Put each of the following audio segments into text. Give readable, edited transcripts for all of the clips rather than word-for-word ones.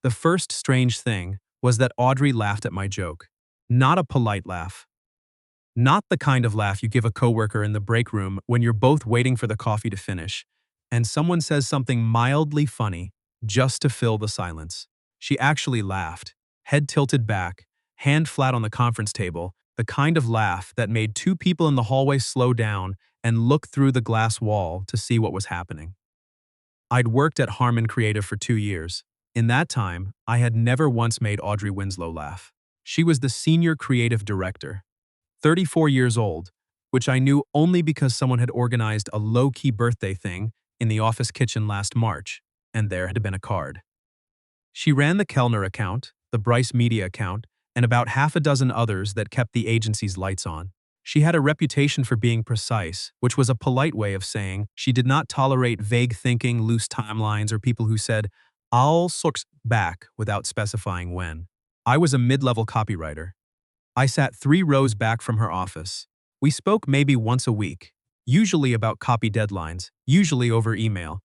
The first strange thing was that Audrey laughed at my joke. Not a polite laugh. Not the kind of laugh you give a coworker in the break room when you're both waiting for the coffee to finish, and someone says something mildly funny just to fill the silence. She actually laughed, head tilted back, hand flat on the conference table, the kind of laugh that made two people in the hallway slow down and look through the glass wall to see what was happening. I'd worked at Harmon Creative for 2 years. In that time, I had never once made Audrey Winslow laugh. She was the senior creative director, 34 years old, which I knew only because someone had organized a low-key birthday thing in the office kitchen last March, and there had been a card. She ran the Kellner account, the Bryce Media account, and about half a dozen others that kept the agency's lights on. She had a reputation for being precise, which was a polite way of saying she did not tolerate vague thinking, loose timelines, or people who said, "I'll sort back," without specifying when. I was a mid-level copywriter. I sat 3 rows back from her office. We spoke maybe once a week, usually about copy deadlines, usually over email.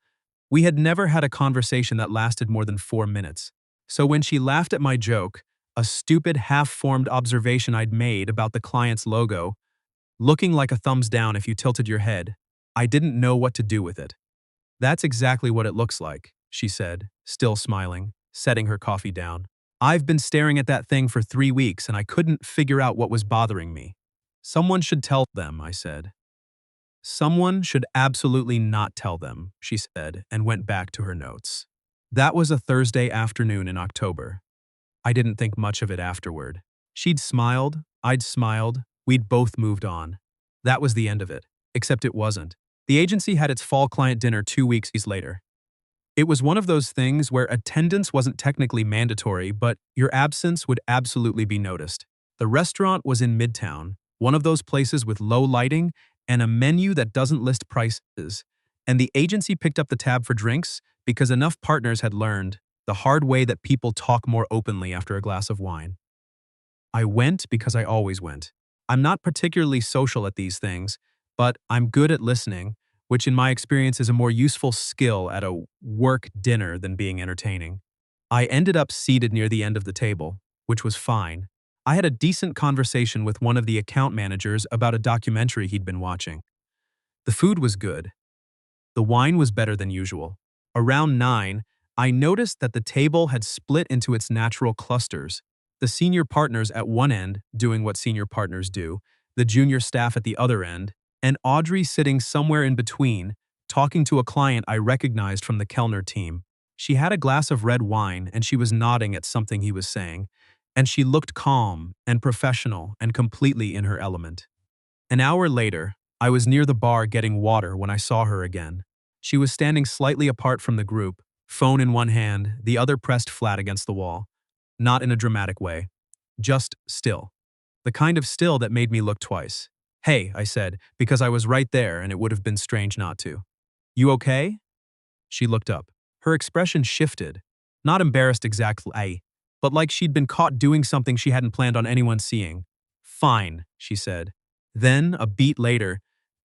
We had never had a conversation that lasted more than 4 minutes. So when she laughed at my joke, a stupid half-formed observation I'd made about the client's logo, looking like a thumbs down if you tilted your head, I didn't know what to do with it. "That's exactly what it looks like," she said, still smiling, setting her coffee down. "I've been staring at that thing for 3 weeks and I couldn't figure out what was bothering me." "Someone should tell them," I said. "Someone should absolutely not tell them," she said, and went back to her notes. That was a Thursday afternoon in October. I didn't think much of it afterward. She'd smiled, I'd smiled, we'd both moved on. That was the end of it. Except it wasn't. The agency had its fall client dinner 2 weeks later. It was one of those things where attendance wasn't technically mandatory, but your absence would absolutely be noticed. The restaurant was in Midtown, one of those places with low lighting and a menu that doesn't list prices, and the agency picked up the tab for drinks because enough partners had learned the hard way that people talk more openly after a glass of wine. I went because I always went. I'm not particularly social at these things, but I'm good at listening, which in my experience is a more useful skill at a work dinner than being entertaining. I ended up seated near the end of the table, which was fine. I had a decent conversation with one of the account managers about a documentary he'd been watching. The food was good. The wine was better than usual. Around 9, I noticed that the table had split into its natural clusters. The senior partners at one end doing what senior partners do, the junior staff at the other end, and Audrey sitting somewhere in between, talking to a client I recognized from the Kellner team. She had a glass of red wine and she was nodding at something he was saying, and she looked calm and professional and completely in her element. An hour later, I was near the bar getting water when I saw her again. She was standing slightly apart from the group, phone in one hand, the other pressed flat against the wall. Not in a dramatic way. Just still. The kind of still that made me look twice. "Hey," I said, because I was right there and it would have been strange not to. "You okay?" She looked up. Her expression shifted. Not embarrassed exactly, but like she'd been caught doing something she hadn't planned on anyone seeing. "Fine," she said. Then, a beat later,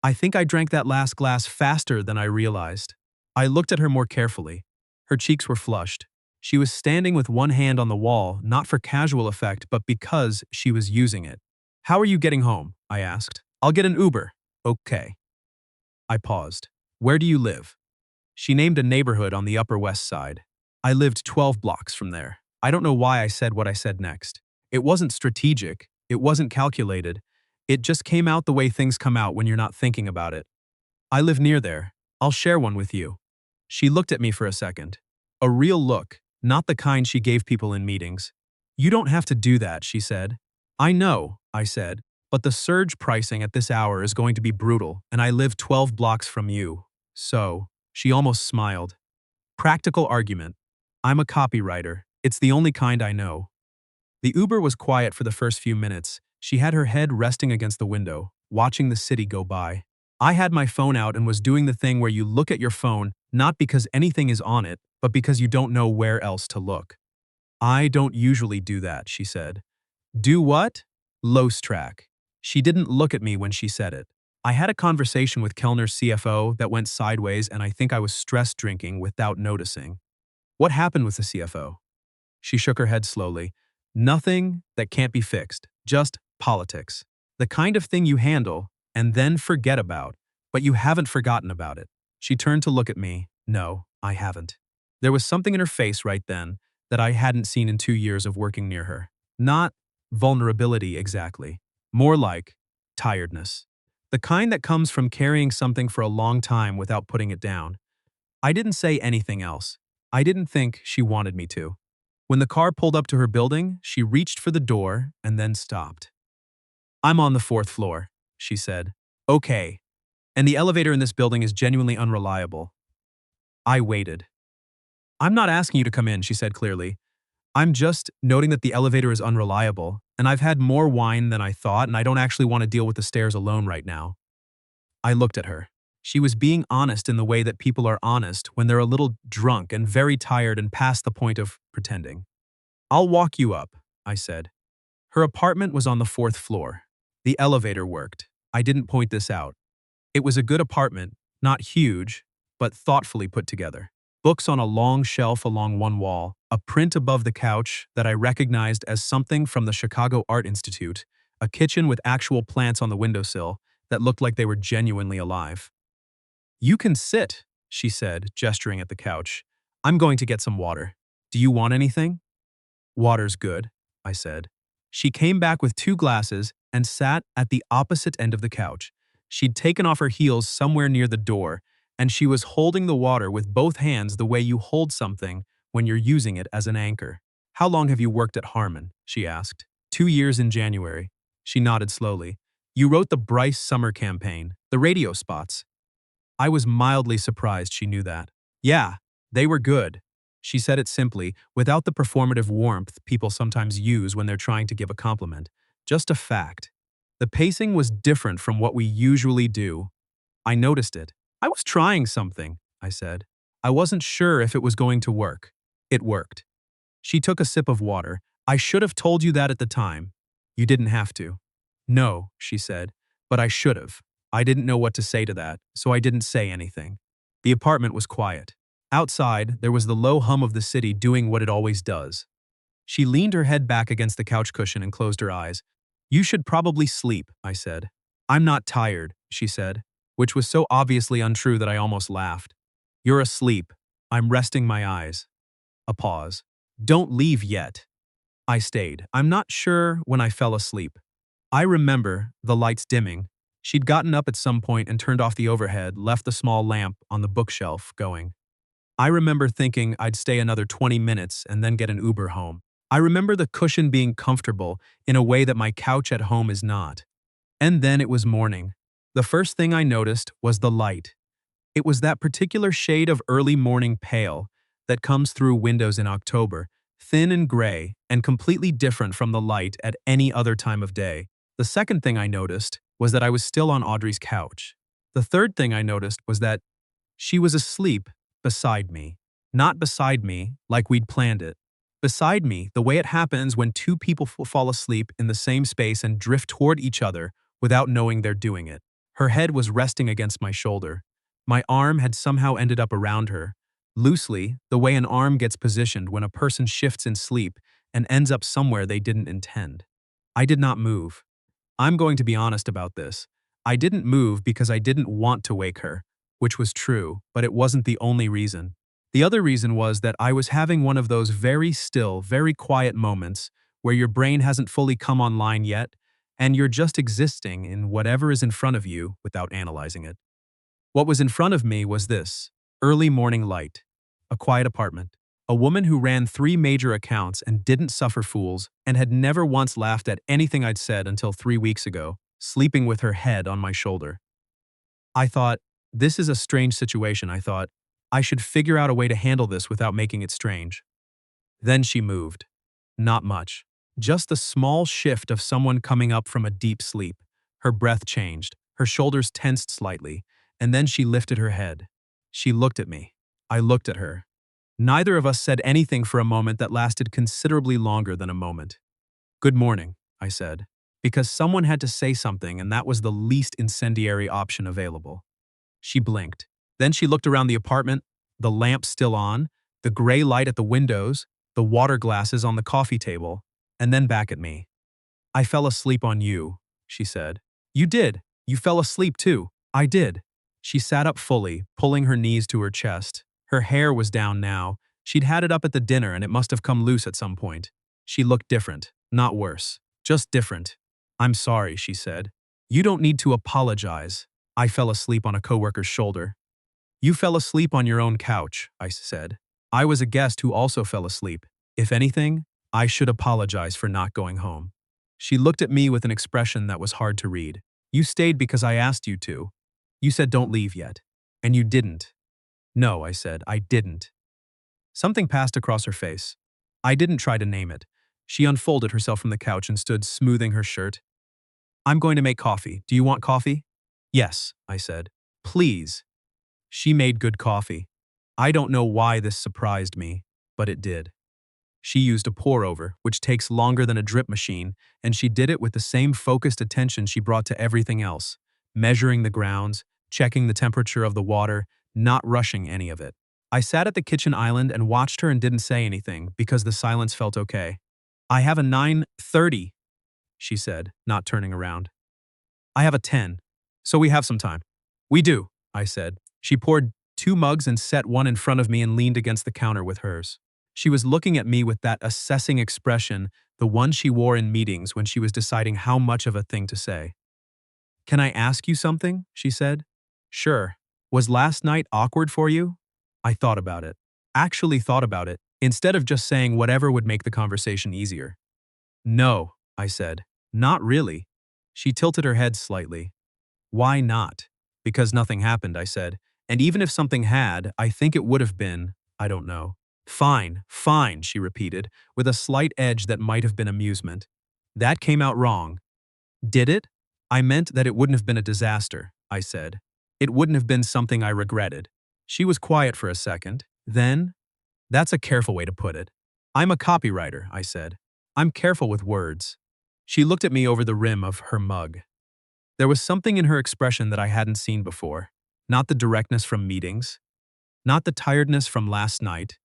"I think I drank that last glass faster than I realized." I looked at her more carefully. Her cheeks were flushed. She was standing with one hand on the wall, not for casual effect, but because she was using it. "How are you getting home?" I asked. "I'll get an Uber." "Okay." I paused. "Where do you live?" She named a neighborhood on the Upper West Side. I lived 12 blocks from there. I don't know why I said what I said next. It wasn't strategic. It wasn't calculated. It just came out the way things come out when you're not thinking about it. "I live near there. I'll share one with you." She looked at me for a second. A real look, not the kind she gave people in meetings. "You don't have to do that," she said. "I know," I said, "but the surge pricing at this hour is going to be brutal, and I live 12 blocks from you. So," she almost smiled. "Practical argument. I'm a copywriter. It's the only kind I know." The Uber was quiet for the first few minutes. She had her head resting against the window, watching the city go by. I had my phone out and was doing the thing where you look at your phone not because anything is on it, but because you don't know where else to look. "I don't usually do that," she said. "Do what?" "Loose track." She didn't look at me when she said it. I had a conversation with Kellner's CFO that went sideways and I think I was stress drinking without noticing. "What happened with the CFO?" She shook her head slowly. Nothing that can't be fixed, just politics. The kind of thing you handle and then forget about, but you haven't forgotten about it. She turned to look at me. No, I haven't. There was something in her face right then that I hadn't seen in 2 years of working near her. Not vulnerability exactly, more like tiredness. The kind that comes from carrying something for a long time without putting it down. I didn't say anything else. I didn't think she wanted me to. When the car pulled up to her building, she reached for the door and then stopped. I'm on the fourth floor, she said. Okay. And the elevator in this building is genuinely unreliable. I waited. I'm not asking you to come in, she said clearly. I'm just noting that the elevator is unreliable, and I've had more wine than I thought, and I don't actually want to deal with the stairs alone right now. I looked at her. She was being honest in the way that people are honest when they're a little drunk and very tired and past the point of pretending. I'll walk you up, I said. Her apartment was on the fourth floor. The elevator worked. I didn't point this out. It was a good apartment, not huge, but thoughtfully put together. Books on a long shelf along one wall, a print above the couch that I recognized as something from the Chicago Art Institute, a kitchen with actual plants on the windowsill that looked like they were genuinely alive. You can sit, she said, gesturing at the couch. I'm going to get some water. Do you want anything? Water's good, I said. She came back with 2 glasses and sat at the opposite end of the couch. She'd taken off her heels somewhere near the door, and she was holding the water with both hands the way you hold something when you're using it as an anchor. How long have you worked at Harmon? She asked. 2 years in January. She nodded slowly. You wrote the Bryce Summer campaign, the radio spots. I was mildly surprised she knew that. Yeah, they were good. She said it simply, without the performative warmth people sometimes use when they're trying to give a compliment. Just a fact. The pacing was different from what we usually do. I noticed it. I was trying something, I said. I wasn't sure if it was going to work. It worked. She took a sip of water. I should have told you that at the time. You didn't have to. No, she said, but I should have. I didn't know what to say to that, so I didn't say anything. The apartment was quiet. Outside, there was the low hum of the city doing what it always does. She leaned her head back against the couch cushion and closed her eyes. You should probably sleep, I said. I'm not tired, she said, which was so obviously untrue that I almost laughed. You're asleep. I'm resting my eyes. A pause. Don't leave yet. I stayed. I'm not sure when I fell asleep. I remember the lights dimming. She'd gotten up at some point and turned off the overhead, left the small lamp on the bookshelf going. I remember thinking I'd stay another 20 minutes and then get an Uber home. I remember the cushion being comfortable in a way that my couch at home is not. And then it was morning. The first thing I noticed was the light. It was that particular shade of early morning pale that comes through windows in October, thin and gray and completely different from the light at any other time of day. The second thing I noticed was that I was still on Audrey's couch. The third thing I noticed was that she was asleep beside me. Not beside me like we'd planned it. Beside me, the way it happens when 2 people fall asleep in the same space and drift toward each other without knowing they're doing it. Her head was resting against my shoulder. My arm had somehow ended up around her, loosely, the way an arm gets positioned when a person shifts in sleep and ends up somewhere they didn't intend. I did not move. I'm going to be honest about this. I didn't move because I didn't want to wake her, which was true, but it wasn't the only reason. The other reason was that I was having one of those very still, very quiet moments where your brain hasn't fully come online yet, and you're just existing in whatever is in front of you without analyzing it. What was in front of me was this: early morning light, a quiet apartment, a woman who ran 3 major accounts and didn't suffer fools and had never once laughed at anything I'd said until 3 weeks ago, sleeping with her head on my shoulder. I thought, this is a strange situation, I thought. I should figure out a way to handle this without making it strange. Then she moved. Not much. Just the small shift of someone coming up from a deep sleep. Her breath changed. Her shoulders tensed slightly, and then she lifted her head. She looked at me. I looked at her. Neither of us said anything for a moment that lasted considerably longer than a moment. Good morning, I said, because someone had to say something and that was the least incendiary option available. She blinked. Then she looked around the apartment, the lamp still on, the gray light at the windows, the water glasses on the coffee table, and then back at me. "I fell asleep on you," she said. "You did. You fell asleep too." "I did." She sat up fully, pulling her knees to her chest. Her hair was down now. She'd had it up at the dinner and it must have come loose at some point. She looked different, not worse, just different. "I'm sorry," she said. "You don't need to apologize." I fell asleep on a coworker's shoulder. "You fell asleep on your own couch," I said. "I was a guest who also fell asleep. If anything, I should apologize for not going home." She looked at me with an expression that was hard to read. "You stayed because I asked you to. You said don't leave yet. And you didn't." "No," I said, "I didn't." Something passed across her face. I didn't try to name it. She unfolded herself from the couch and stood smoothing her shirt. "I'm going to make coffee. Do you want coffee?" "Yes," I said. "Please." She made good coffee. I don't know why this surprised me, but it did. She used a pour-over, which takes longer than a drip machine, and she did it with the same focused attention she brought to everything else, measuring the grounds, checking the temperature of the water, not rushing any of it. I sat at the kitchen island and watched her and didn't say anything because the silence felt okay. "I have a 9:30, she said, not turning around. "I have a 10, so we have some time." "We do," I said. She poured 2 mugs and set one in front of me and leaned against the counter with hers. She was looking at me with that assessing expression, the one she wore in meetings when she was deciding how much of a thing to say. "Can I ask you something?" she said. "Sure. Was last night awkward for you?" I thought about it. Actually thought about it, instead of just saying whatever would make the conversation easier. "No," I said. "Not really." She tilted her head slightly. "Why not?" "Because nothing happened," I said. "And even if something had, I think it would have been, I don't know." "Fine, fine," she repeated, with a slight edge that might have been amusement. "That came out wrong." "Did it?" "I meant that it wouldn't have been a disaster," I said. "It wouldn't have been something I regretted." She was quiet for a second. Then, "That's a careful way to put it." "I'm a copywriter," I said. "I'm careful with words." She looked at me over the rim of her mug. There was something in her expression that I hadn't seen before. Not the directness from meetings. Not the tiredness from last night.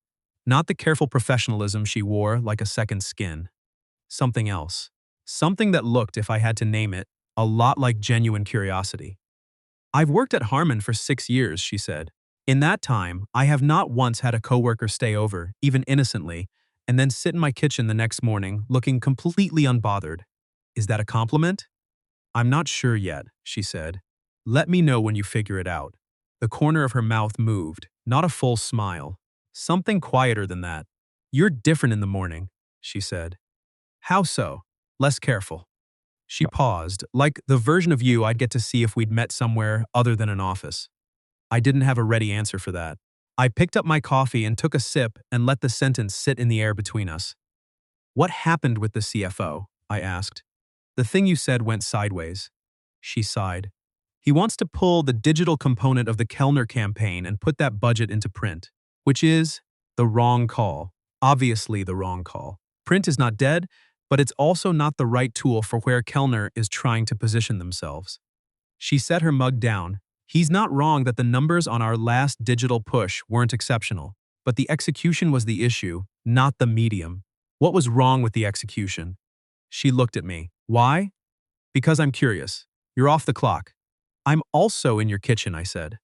Not the careful professionalism she wore like a second skin. Something else. Something that looked, if I had to name it, a lot like genuine curiosity. "I've worked at Harman for 6 years," she said. "In that time, I have not once had a coworker stay over, even innocently, and then sit in my kitchen the next morning looking completely unbothered. Is that a compliment?" "I'm not sure yet," she said. "Let me know when you figure it out." The corner of her mouth moved, not a full smile. Something quieter than that. "You're different in the morning," she said. "How so?" "Less careful." She paused, like the version of you I'd get to see if we'd met somewhere other than an office. I didn't have a ready answer for that. I picked up my coffee and took a sip and let the sentence sit in the air between us. "What happened with the CFO?" I asked. "The thing you said went sideways." She sighed. "He wants to pull the digital component of the Kellner campaign and put that budget into print, which is the wrong call. Obviously the wrong call. Print is not dead, but it's also not the right tool for where Kellner is trying to position themselves." She set her mug down. "He's not wrong that the numbers on our last digital push weren't exceptional, but the execution was the issue, not the medium." "What was wrong with the execution?" She looked at me. "Why?" "Because I'm curious. You're off the clock." "I'm also in your kitchen," I said.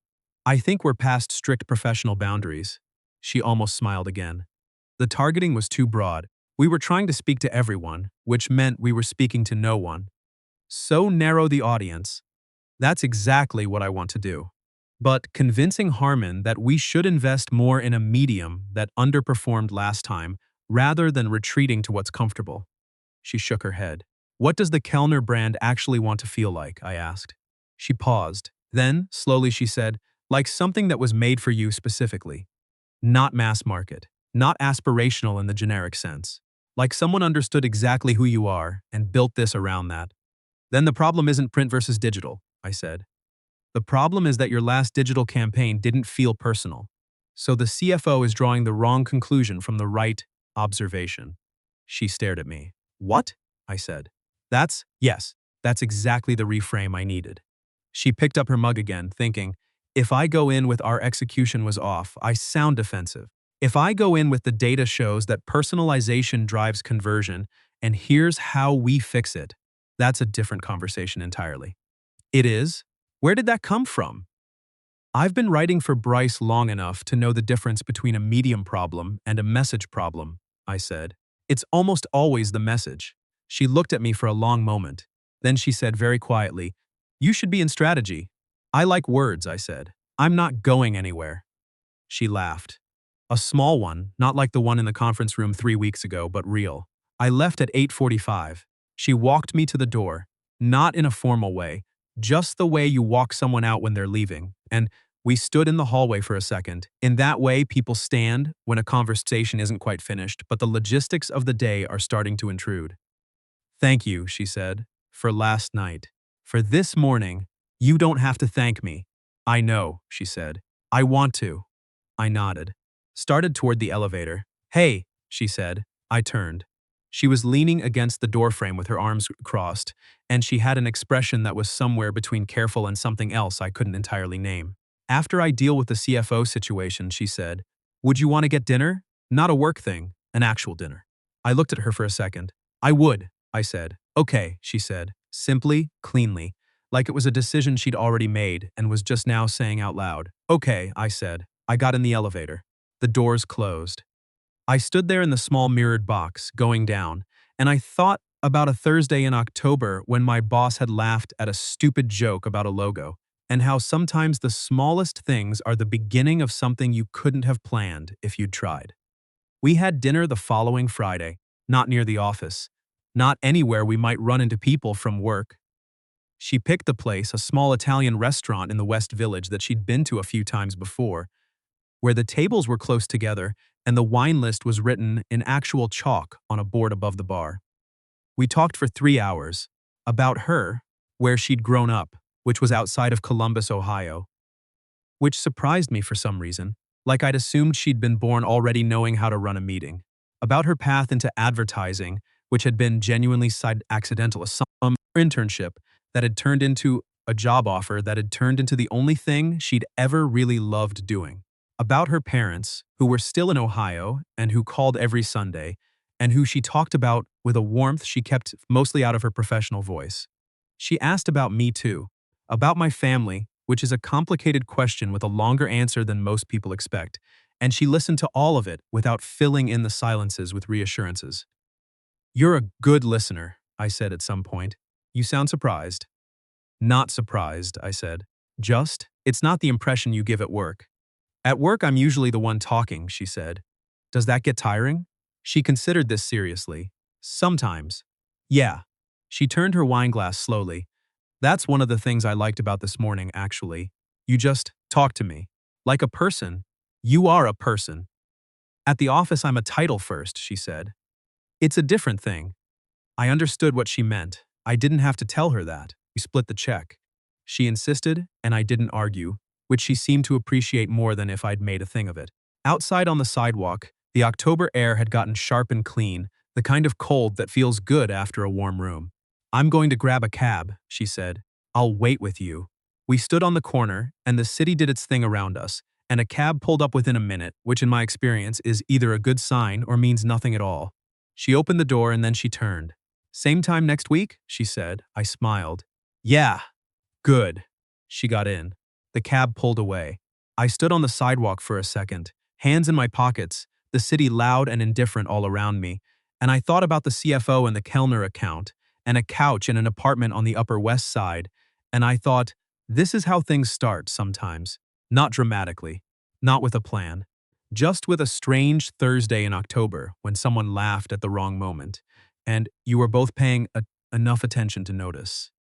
"I think we're past strict professional boundaries." She almost smiled again. The targeting was too broad. We were trying to speak to everyone, which meant we were speaking to no one. So narrow the audience. That's exactly what I want to do. But convincing Harman that we should invest more in a medium that underperformed last time, rather than retreating to what's comfortable. She shook her head. "What does the Kellner brand actually want to feel like?" I asked. She paused. Then, slowly she said, "Like something that was made for you specifically. Not mass market. Not aspirational in the generic sense. Like someone understood exactly who you are and built this around that." "Then the problem isn't print versus digital," I said. "The problem is that your last digital campaign didn't feel personal. So the CFO is drawing the wrong conclusion from the right observation." She stared at me. "What?" I said. Yes, that's exactly the reframe I needed." She picked up her mug again, thinking, if I go in with "our execution was off," I sound defensive. If I go in with the data shows that personalization drives conversion, and here's how we fix it, that's a different conversation entirely. It is? Where did that come from? I've been writing for Bryce long enough to know the difference between a medium problem and a message problem, I said. It's almost always the message. She looked at me for a long moment. Then she said very quietly, "You should be in strategy." "I like words," I said. "I'm not going anywhere." She laughed. A small one, not like the one in the conference room 3 weeks ago, but real. I left at 8:45. She walked me to the door, not in a formal way, just the way you walk someone out when they're leaving, and we stood in the hallway for a second. In that way, people stand when a conversation isn't quite finished, but the logistics of the day are starting to intrude. "Thank you," she said, "for last night. For this morning, you don't have to thank me." "I know," she said. "I want to." I nodded. Started toward the elevator. "Hey," she said. I turned. She was leaning against the doorframe with her arms crossed, and she had an expression that was somewhere between careful and something else I couldn't entirely name. "After I deal with the CFO situation," she said, "would you want to get dinner? Not a work thing, an actual dinner." I looked at her for a second. "I would," I said. "Okay," she said, simply, cleanly, like it was a decision she'd already made and was just now saying out loud. "Okay," I said. I got in the elevator. The doors closed. I stood there in the small mirrored box, going down, and I thought about a Thursday in October when my boss had laughed at a stupid joke about a logo, and how sometimes the smallest things are the beginning of something you couldn't have planned if you'd tried. We had dinner the following Friday, not near the office, not anywhere we might run into people from work. She picked the place, a small Italian restaurant in the West Village that she'd been to a few times before, where the tables were close together and the wine list was written in actual chalk on a board above the bar. We talked for 3 hours about her, where she'd grown up, which was outside of Columbus, Ohio, which surprised me for some reason, like I'd assumed she'd been born already knowing how to run a meeting. About her path into advertising, which had been genuinely side accidental, a some internship that had turned into a job offer that had turned into the only thing she'd ever really loved doing. About her parents, who were still in Ohio and who called every Sunday, and who she talked about with a warmth she kept mostly out of her professional voice. She asked about me too, about my family, which is a complicated question with a longer answer than most people expect, and she listened to all of it without filling in the silences with reassurances. "You're a good listener," I said at some point. "You sound surprised." "Not surprised," I said. It's not the impression you give at work." "At work, I'm usually the one talking," she said. "Does that get tiring?" She considered this seriously. "Sometimes." "Yeah." She turned her wineglass slowly. "That's one of the things I liked about this morning, actually. You just talk to me. Like a person. You are a person." "At the office, I'm a title first," she said. "It's a different thing." I understood what she meant. I didn't have to tell her that. We split the check. She insisted, and I didn't argue, which she seemed to appreciate more than if I'd made a thing of it. Outside on the sidewalk, the October air had gotten sharp and clean, the kind of cold that feels good after a warm room. "I'm going to grab a cab," she said. "I'll wait with you." We stood on the corner, and the city did its thing around us, and a cab pulled up within a minute, which in my experience is either a good sign or means nothing at all. She opened the door and then she turned. "Same time next week?" she said. I smiled. "Yeah." "Good." She got in. The cab pulled away. I stood on the sidewalk for a second, hands in my pockets, the city loud and indifferent all around me, and I thought about the CFO and the Kellner account, and a couch in an apartment on the Upper West Side, and I thought, this is how things start sometimes. Not dramatically. Not with a plan. Just with a strange Thursday in October when someone laughed at the wrong moment, and you were both paying enough attention to notice.